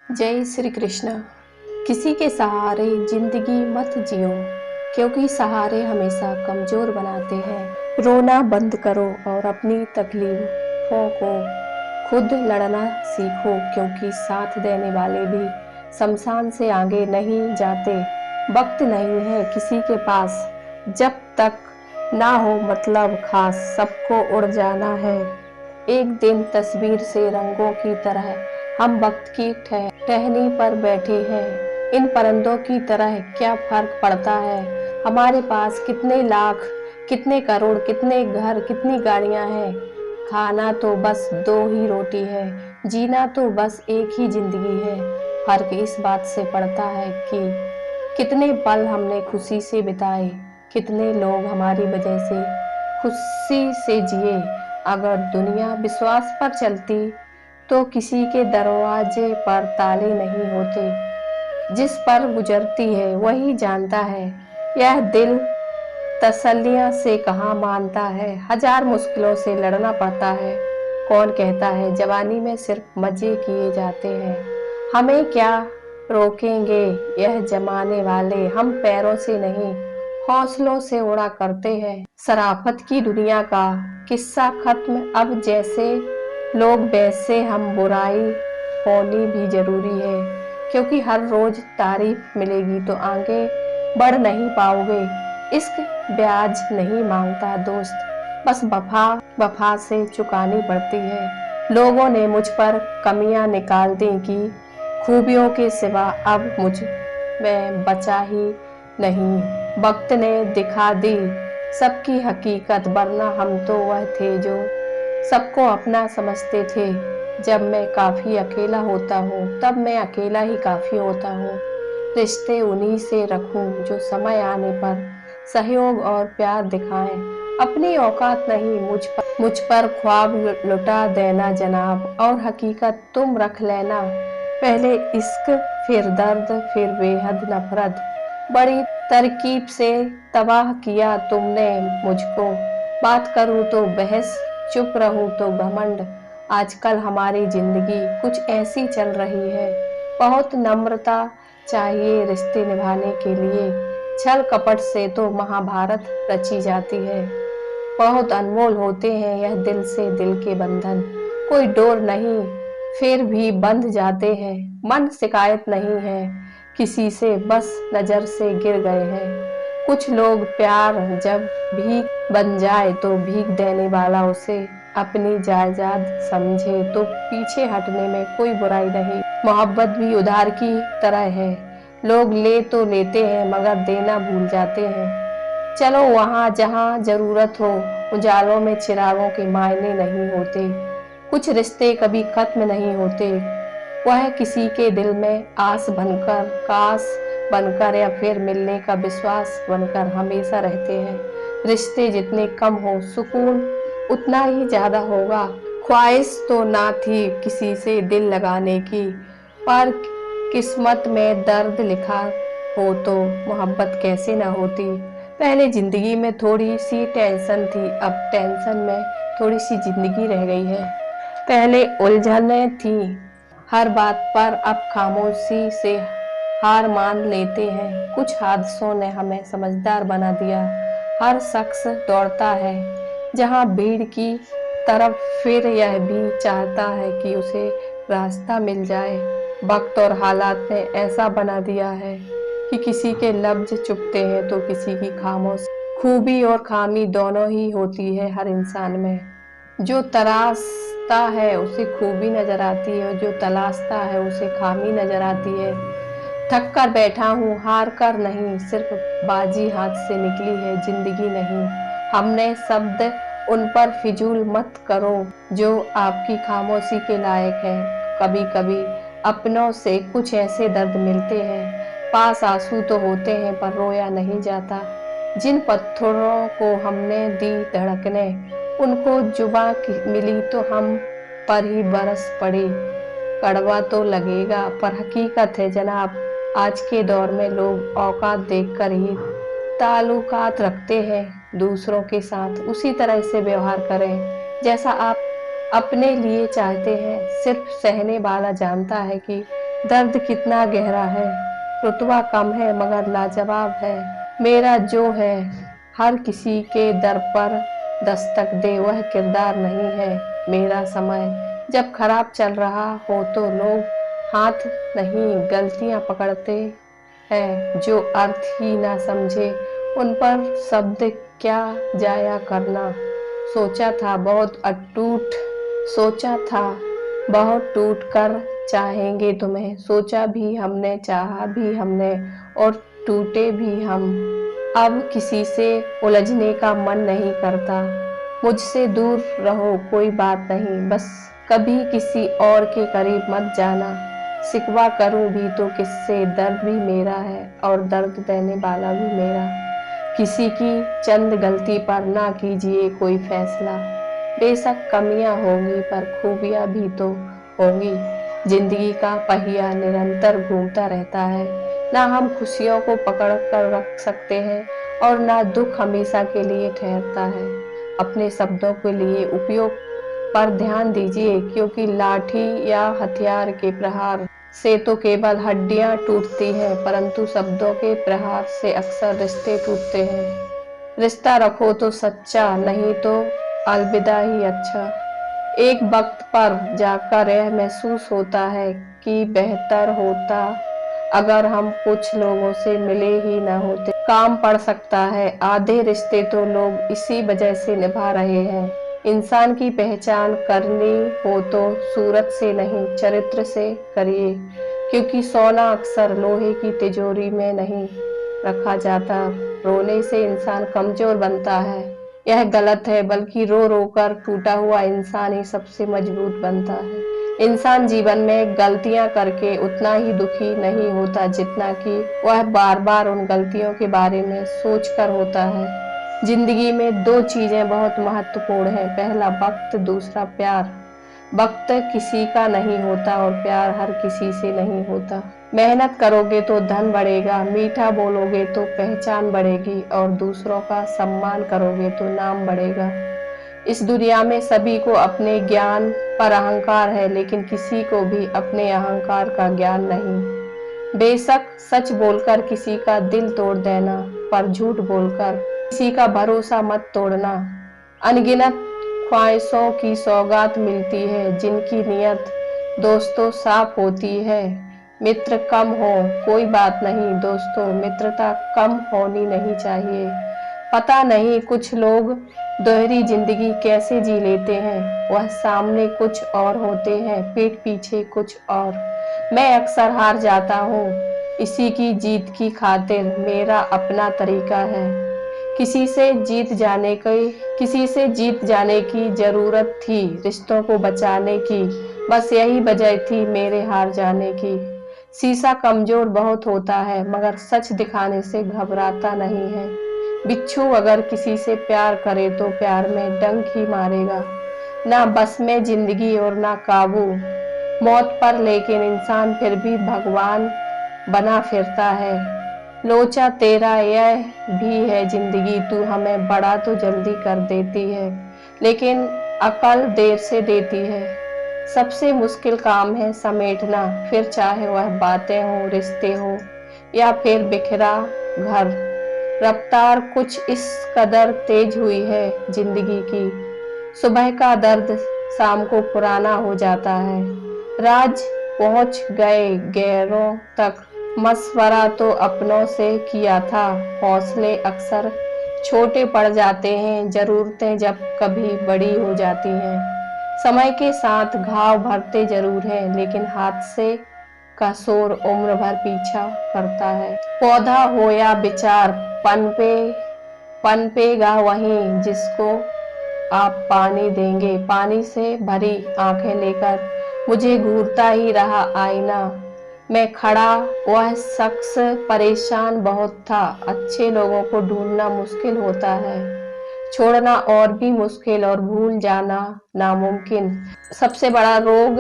जय श्री कृष्ण। किसी के सहारे जिंदगी मत जियो, क्योंकि सहारे हमेशा कमजोर बनाते हैं। रोना बंद करो और अपनी तकलीफों को खुद लड़ना सीखो, क्योंकि साथ देने वाले भी शमशान से आगे नहीं जाते। वक्त नहीं है किसी के पास, जब तक ना हो मतलब खास, सबको उड़ जाना है एक दिन तस्वीर से रंगों की तरह। हम वक्त की टहनी पर बैठे हैं, इन परिंदों की तरह क्या फर्क पड़ता है। हमारे पास कितने लाख, कितने करोड़, कितने घर, कितनी गाड़ियां हैं। खाना तो बस दो ही रोटी है, जीना तो बस एक ही जिंदगी है। फर्क इस बात से पड़ता है कि कितने पल हमने खुशी से बिताए, कितने लोग हमारी वजह से खुशी से जिए। अगर दुनिया विश्वास पर चलती तो किसी के दरवाजे पर ताले नहीं होते। जिस पर गुजरती है वही जानता है, यह दिल तसल्लियां से कहाँ मानता है। हजार मुश्किलों से लड़ना पड़ता है। कौन कहता है जवानी में सिर्फ मजे किए जाते हैं। हमें क्या रोकेंगे यह जमाने वाले, हम पैरों से नहीं हौसलों से उड़ा करते हैं। शराफत की दुनिया का किस्सा खत्म अब, जैसे लोग वैसे हम। बुराई होनी भी जरूरी है, क्योंकि हर रोज तारीफ मिलेगी तो आगे बढ़ नहीं पाओगे। इश्क ब्याज नहीं मांगता दोस्त, बस वफा वफा से चुकानी पड़ती है। लोगों ने मुझ पर कमियां निकाल दी कि खूबियों के सिवा अब मुझ में बचा ही नहीं। वक्त ने दिखा दी सबकी हकीकत, वरना हम तो वह थे जो सबको अपना समझते थे। जब मैं काफी अकेला होता हूँ तब मैं अकेला ही काफी होता हूँ। रिश्ते उन्हीं से रखूं जो समय आने पर सहयोग और प्यार दिखाएं। अपनी औकात नहीं मुझ पर ख्वाब लुटा देना जनाब, और हकीकत तुम रख लेना। पहले इश्क, फिर दर्द, फिर बेहद नफरत, बड़ी तरकीब से तबाह किया तुमने मुझको। बात करूं तो बहस, चुप रहूं तो घमंड। आजकल हमारी जिंदगी कुछ ऐसी चल रही है। बहुत नम्रता चाहिए रिश्ते निभाने के लिए, छल कपट से तो महाभारत रची जाती है। बहुत अनमोल होते हैं यह दिल से दिल के बंधन, कोई डोर नहीं फिर भी बंध जाते हैं। मन शिकायत नहीं है किसी से, बस नजर से गिर गए हैं। कुछ लोग प्यार जब भीख बन जाए तो भीख देने वाला उसे अपनी जायदाद समझे तो पीछे हटने में कोई बुराई नहीं। मोहब्बत भी उधार की तरह है, लोग ले तो लेते हैं मगर देना भूल जाते हैं। चलो वहां जहां जरूरत हो, उजालों में चिरागों के मायने नहीं होते। कुछ रिश्ते कभी खत्म नहीं होते, वह किसी के दिल में आस बनकर, काश बनकर, या फिर मिलने का विश्वास बनकर हमेशा रहते हैं। रिश्ते जितने कम हो सुकून उतना ही ज्यादा होगा। ख्वाहिश तो ना थी किसी से दिल लगाने की, पर किस्मत में दर्द लिखा हो तो मोहब्बत कैसे ना होती। पहले जिंदगी में थोड़ी सी टेंशन थी, अब टेंशन में थोड़ी सी जिंदगी रह गई है। पहले उलझने थी हर बात पर, अब खामोशी से हार मान लेते हैं। कुछ हादसों ने हमें समझदार बना दिया। हर शख्स दौड़ता है जहां भीड़ की तरफ, फिर यह भी चाहता है कि उसे रास्ता मिल जाए। वक्त और हालात ने ऐसा बना दिया है कि किसी के लफ्ज चुपते हैं तो किसी की खामोश। खूबी और खामी दोनों ही होती है हर इंसान में। जो तराशता है उसे खूबी नजर आती है, और जो तलाशता है उसे खामी नजर आती है। थक कर बैठा हूँ, हार कर नहीं, सिर्फ बाजी हाथ से निकली है, जिंदगी नहीं। हमने शब्द उन पर फिजूल मत करो जो आपकी खामोशी के लायक है। कभी कभी अपनों से कुछ ऐसे दर्द मिलते हैं, पास आंसू तो होते हैं पर रोया नहीं जाता। जिन पत्थरों को हमने दी धड़कने, उनको जुबां मिली तो हम पर ही बरस पड़ी। कड़वा तो लगेगा पर हकीकत है जनाब, आज के दौर में लोग औकात देखकर ही ताल्लुकात रखते हैं। दूसरों के साथ उसी तरह से व्यवहार करें जैसा आप अपने लिए चाहते हैं। सिर्फ सहने वाला जानता है कि दर्द कितना गहरा है, रुतबा कम है मगर लाजवाब है। मेरा जो है हर किसी के दर पर दस्तक दे, वह किरदार नहीं है मेरा समय। जब खराब चल रहा हो तो लोग हाथ नहीं गलतियां पकड़ते हैं, जो अर्थ ही ना समझे उन पर शब्द क्या जाया करना। सोचा था बहुत अटूट सोचा था बहुत टूट कर चाहेंगे तुम्हें, सोचा भी हमने चाहा भी हमने और टूटे भी हम। अब किसी से उलझने का मन नहीं करता, मुझसे दूर रहो कोई बात नहीं, बस कभी किसी और के करीब मत जाना। सिकवा करूं भी तो किससे, दर्द भी मेरा है और दर्द देने वाला भी मेरा। किसी की चंद गलती पर ना कीजिए कोई फैसला, बेशक कमियां होंगी पर खूबियां भी तो होंगी। जिंदगी का पहिया निरंतर घूमता रहता है, ना हम खुशियों को पकड़ कर रख सकते हैं और ना दुख हमेशा के लिए ठहरता है। अपने शब्दों के लिए उपयोग पर ध्यान दीजिए, क्योंकि लाठी या हथियार के प्रहार से तो केवल हड्डियां टूटती हैं, परंतु शब्दों के प्रहार से अक्सर रिश्ते टूटते हैं। रिश्ता रखो तो सच्चा, नहीं तो अलविदा ही अच्छा। एक वक्त पर जाकर यह महसूस होता है कि बेहतर होता अगर हम कुछ लोगों से मिले ही ना होते। काम पड़ सकता है, आधे रिश्ते तो लोग इसी वजह से निभा रहे हैं। इंसान की पहचान करनी हो तो सूरत से नहीं चरित्र से करिए, क्योंकि सोना अक्सर लोहे की तिजोरी में नहीं रखा जाता। रोने से इंसान कमजोर बनता है, यह गलत है, बल्कि रो रो कर टूटा हुआ इंसान ही सबसे मजबूत बनता है। इंसान जीवन में गलतियां करके उतना ही दुखी नहीं होता जितना कि वह बार बार उन गलतियों के बारे में सोचकर होता है। जिंदगी में दो चीजें बहुत महत्वपूर्ण हैं, पहला वक्त, दूसरा प्यार। वक्त किसी का नहीं होता और प्यार हर किसी से नहीं होता। मेहनत करोगे तो धन बढ़ेगा, मीठा बोलोगे तो पहचान बढ़ेगी और दूसरों का सम्मान करोगे तो नाम बढ़ेगा। इस दुनिया में सभी को अपने ज्ञान पर अहंकार है, लेकिन किसी को भी अपने अहंकार का ज्ञान नहीं। बेशक सच बोलकर किसी का दिल तोड़ देना, पर झूठ बोलकर किसी का भरोसा मत तोड़ना। अनगिनत ख्वाहिशों की सौगात मिलती है, जिनकी नीयत दोस्तों साफ होती है। मित्र कम हो कोई बात नहीं दोस्तों, मित्रता कम होनी नहीं चाहिए। पता नहीं कुछ लोग दोहरी जिंदगी कैसे जी लेते हैं, वह सामने कुछ और होते हैं, पीठ पीछे कुछ और। मैं अक्सर हार जाता हूँ इसी की जीत की खातिर, मेरा अपना तरीका है। किसी से जीत जाने की जरूरत थी रिश्तों को बचाने की, बस यही वजह थी मेरे हार जाने की। शीशा कमजोर बहुत होता है मगर सच दिखाने से घबराता नहीं है। बिच्छू अगर किसी से प्यार करे तो प्यार में डंक ही मारेगा। ना बस में जिंदगी और ना काबू मौत पर, लेकिन इंसान फिर भी भगवान बना फिरता है। लोचा तेरा यह भी है जिंदगी, तू हमें बड़ा तो जल्दी कर देती है, लेकिन अकल देर से देती है। सबसे मुश्किल काम है समेटना, फिर चाहे वह बातें हो, रिश्ते हो या फिर बिखरा घर। रफ्तार कुछ इस कदर तेज हुई है जिंदगी की, सुबह का दर्द शाम को पुराना हो जाता है। राज पहुंच गए गैरों तक, मशवरा तो अपनों से किया था। हौसले अक्सर छोटे पड़ जाते हैं, जरूरतें जब कभी बड़ी हो जाती हैं। समय के साथ घाव भरते जरूर हैं, लेकिन हादसे का शोर उम्र भर पीछा करता है। पौधा हो या विचार, पनपेगा वहीं जिसको आप पानी देंगे। पानी से भरी आंखें लेकर मुझे घूरता ही रहा आईना। मैं खड़ा, वह शख्स परेशान बहुत था। अच्छे लोगों को ढूंढना मुश्किल होता है, छोड़ना और भी मुश्किल और भूल जाना नामुमकिन। सबसे बड़ा रोग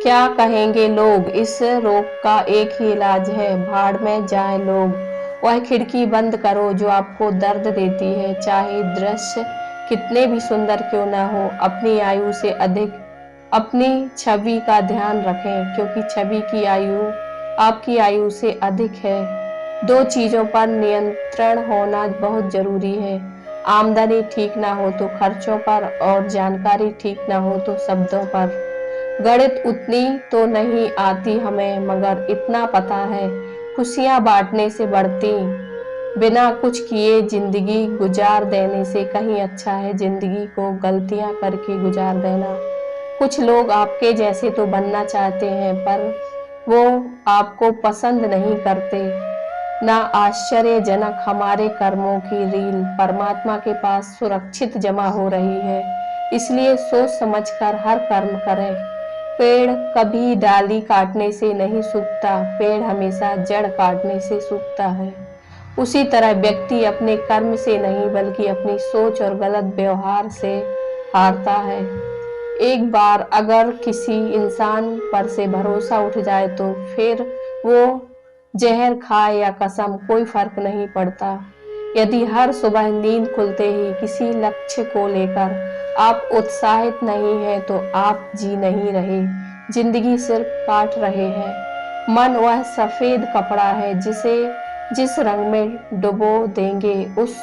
क्या कहेंगे लोग, इस रोग का एक ही इलाज है, भाड़ में जाए लोग। वह खिड़की बंद करो जो आपको दर्द देती है, चाहे दृश्य कितने भी सुंदर क्यों ना हो। अपनी आयु से अधिक अपनी छवि का ध्यान रखें, क्योंकि छवि की आयु आपकी आयु से अधिक है। 2 चीज़ों पर नियंत्रण होना बहुत ज़रूरी है। आमदनी ठीक ना हो तो खर्चों पर, और जानकारी ठीक ना हो तो शब्दों पर। गणित उतनी तो नहीं आती हमें, मगर इतना पता है, खुशियाँ बाँटने से बढ़ती। बिना कुछ किए ज़िंदगी गुजार देने से कहीं अच्छा है ज़िंदगी को गलतियाँ करके गुजार देना। कुछ लोग आपके जैसे तो बनना चाहते हैं, पर वो आपको पसंद नहीं करते। ना आश्चर्यजनक, हमारे कर्मों की रील परमात्मा के पास सुरक्षित जमा हो रही है, इसलिए सोच समझकर हर कर्म करें। पेड़ कभी डाली काटने से नहीं सूखता, पेड़ हमेशा जड़ काटने से सूखता है। उसी तरह व्यक्ति अपने कर्म से नहीं, बल्कि अपनी सोच और गलत व्यवहार से हारता है। एक बार अगर किसी इंसान पर से भरोसा उठ जाए तो फिर वो जहर खाए या कसम, कोई फर्क नहीं पड़ता। यदि हर सुबह नींद खुलते ही किसी लक्ष्य को लेकर आप उत्साहित नहीं हैं, तो आप जी नहीं रहे, जिंदगी सिर्फ काट रहे हैं। मन वह सफेद कपड़ा है जिसे जिस रंग में डुबो देंगे, उस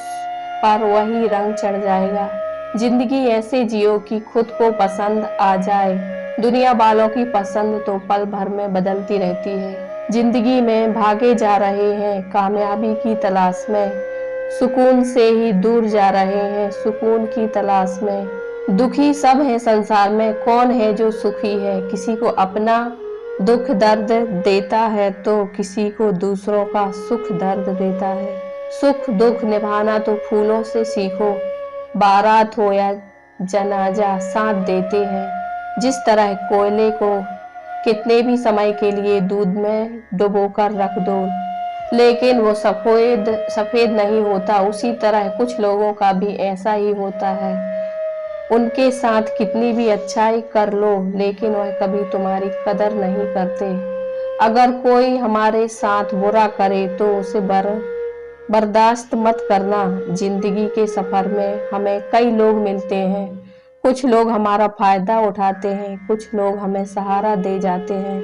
पर वही रंग चढ़ जाएगा। जिंदगी ऐसे जियो कि खुद को पसंद आ जाए। दुनिया वालों की पसंद तो पल भर में बदलती रहती है। जिंदगी में भागे जा रहे हैं कामयाबी की तलाश में, सुकून से ही दूर जा रहे हैं सुकून की तलाश में। दुखी सब है संसार में, कौन है जो सुखी है? किसी को अपना दुख दर्द देता है तो किसी को दूसरों का सुख दर्द देता है। सुख दुख निभाना तो फूलों से सीखो, बारात हो या जनाजा साथ देते हैं। जिस तरह कोयले को कितने भी समय के लिए दूध में डुबोकर रख दो, लेकिन वो सफेद सफेद नहीं होता, उसी तरह कुछ लोगों का भी ऐसा ही होता है। उनके साथ कितनी भी अच्छाई कर लो, लेकिन वह कभी तुम्हारी कदर नहीं करते। अगर कोई हमारे साथ बुरा करे तो उसे बर्दाश्त मत करना। जिंदगी के सफर में हमें कई लोग मिलते हैं, कुछ लोग हमारा फायदा उठाते हैं, कुछ लोग हमें सहारा दे जाते हैं।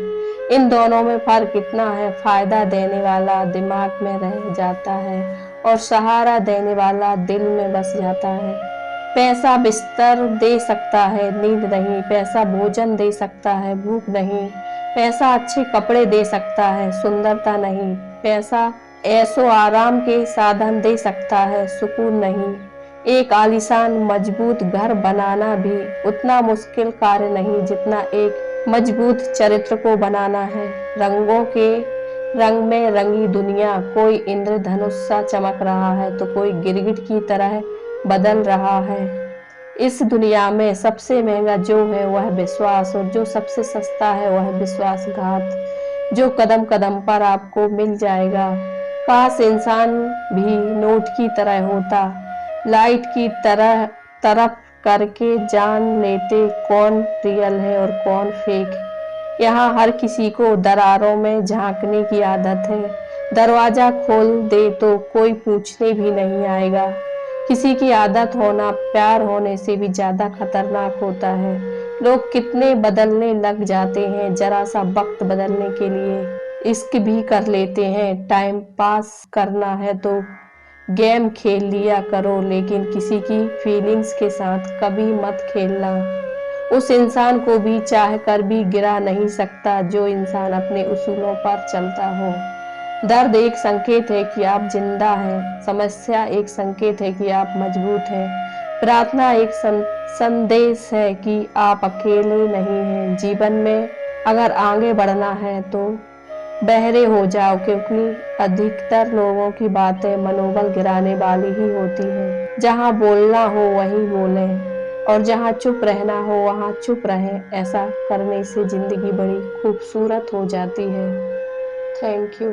इन दोनों में फर्क इतना है, फायदा देने वाला दिमाग में रह जाता है और सहारा देने वाला दिल में बस जाता है। पैसा बिस्तर दे सकता है, नींद नहीं। पैसा भोजन दे सकता है, भूख नहीं। पैसा अच्छे कपड़े दे सकता है, सुंदरता नहीं। पैसा ऐशो आराम के साधन दे सकता है, सुकून नहीं। एक आलीशान मजबूत घर बनाना भी उतना मुश्किल कार्य नहीं जितना एक मजबूत चरित्र को बनाना है। रंगों के रंग में रंगी दुनिया, कोई इंद्रधनुष सा चमक रहा है तो कोई गिरगिट की तरह बदल रहा है। इस दुनिया में सबसे महंगा जो है वह विश्वास, और जो सबसे सस्ता है वह विश्वासघात, जो कदम कदम पर आपको मिल जाएगा। काश इंसान भी नोट की तरह होता, लाइट की तरह तरफ करके जान लेते कौन रियल है और कौन फेक। यहाँ हर किसी को दरारों में झांकने की आदत है, दरवाजा खोल दे तो कोई पूछने भी नहीं आएगा। किसी की आदत होना प्यार होने से भी ज्यादा खतरनाक होता है। लोग कितने बदलने लग जाते हैं, जरा सा वक्त बदलने के लिए इश्क भी कर लेते हैं। टाइम पास करना है तो गेम खेल लिया करो, लेकिन किसी की फीलिंग्स के साथ कभी मत खेलना। उस इंसान को भी चाह कर भी गिरा नहीं सकता जो इंसान अपने उसूलों पर चलता हो। दर्द एक संकेत है कि आप जिंदा हैं, समस्या एक संकेत है कि आप मजबूत हैं, प्रार्थना एक संदेश है कि आप अकेले नहीं हैं। जीवन में अगर आगे बढ़ना है तो बहरे हो जाओ, क्योंकि अधिकतर लोगों की बातें मनोबल गिराने वाली ही होती हैं। जहाँ बोलना हो वहीं बोलें, और जहाँ चुप रहना हो वहाँ चुप रहें। ऐसा करने से जिंदगी बड़ी खूबसूरत हो जाती है। Thank you.